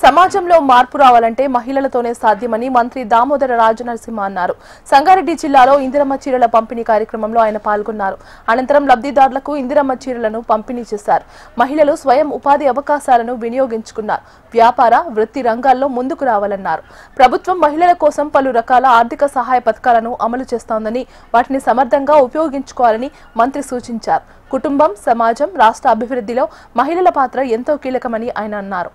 సమాజంలో మార్పు రావాలంటే మహిళలతోనే సాధ్యమని మంత్రి దామోదర రాజనరసింహ అన్నారు. సంగారెడ్డి జిల్లాలో ఇందిరమ్మ చీరల పంపిణీ కార్యక్రమంలో ఆయన పాల్గొన్నారు. అనంతరం లబ్ధిదారులకు ఇందిరమ్మ చీరలను పంపిణీ చేశారు. మహిళలు స్వయం ఉపాధి అవకాశాలను వినియోగించుకున్నారు. వ్యాపార, వృత్తి రంగాల్లో ముందుకు రావాలన్నారు. ప్రభుత్వం మహిళల కోసం పలు రకాల ఆర్థిక సహాయ పథకాలను అమలు చేస్తోందని, వాటిని సమర్థంగా ఉపయోగించుకోవాలని మంత్రి సూచించారు. కుటుంబం, సమాజం, రాష్ట్ర అభివృద్ధిలో మహిళల పాత్ర ఎంతో కీలకమని ఆయన అన్నారు.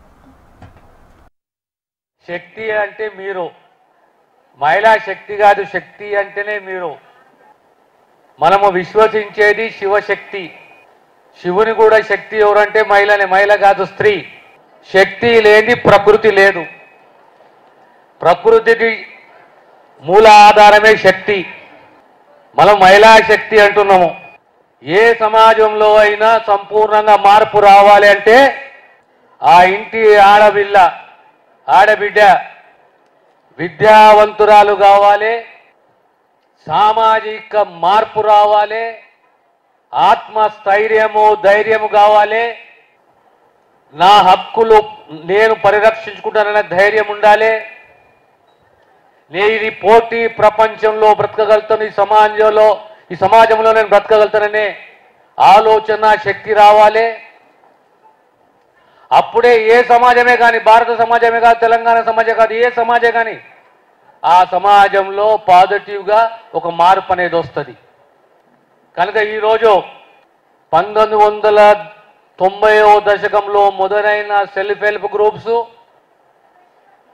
శక్తి అంటే మీరు, మహిళా శక్తి కాదు, శక్తి అంటేనే మీరు. మనము విశ్వసించేది శివశక్తి. శివుని కూడా శక్తి ఎవరంటే మహిళనే, మహిళ కాదు, స్త్రీ. శక్తి లేని ప్రకృతి లేదు. ప్రకృతికి మూల ఆధారమే శక్తి. మనం మహిళా శక్తి అంటున్నాము. ఏ సమాజంలో అయినా సంపూర్ణంగా మార్పు రావాలి అంటే ఆ ఇంటి ఆడబిడ్డ విద్యావంతురాలు కావాలి, సామాజిక మార్పు రావాలి, ఆత్మస్థైర్యము, ధైర్యము కావాలి, నా హక్కులు నేను పరిరక్షించుకుంటాననే ధైర్యం ఉండాలి, నేను ఈ పోటీ ప్రపంచంలో బ్రతకగలుగుతాను, ఈ సమాజంలో నేను బ్రతకగలుగుతాననే ఆలోచన శక్తి రావాలి. అప్పుడే ఏ సమాజమే కానీ, భారత సమాజమే కాదు, తెలంగాణ సమాజమే కాదు, ఏ సమాజమే కానీ ఆ సమాజంలో పాజిటివ్గా ఒక మార్పు అనేది వస్తుంది. కనుక ఈరోజు 1990వ దశకంలో మొదలైన సెల్ఫ్ హెల్ప్ గ్రూప్స్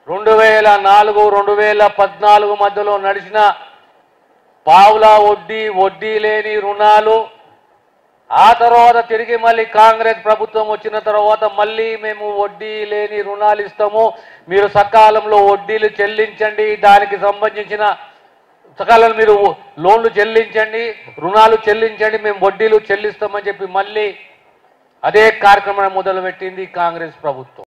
2004-2014 మధ్యలో నడిచిన పావులా వడ్డీ లేని రుణాలు, ఆ తర్వాత తిరిగి మళ్ళీ కాంగ్రెస్ ప్రభుత్వం వచ్చిన తర్వాత మళ్ళీ మేము వడ్డీ లేని రుణాలు ఇస్తాము, మీరు సకాలంలో వడ్డీలు చెల్లించండి, దానికి సంబంధించిన సకాలంలో మీరు లోన్లు చెల్లించండి, రుణాలు చెల్లించండి, మేము వడ్డీలు చెల్లిస్తామని చెప్పి మళ్ళీ అదే కార్యక్రమాన్ని మొదలుపెట్టింది కాంగ్రెస్ ప్రభుత్వం.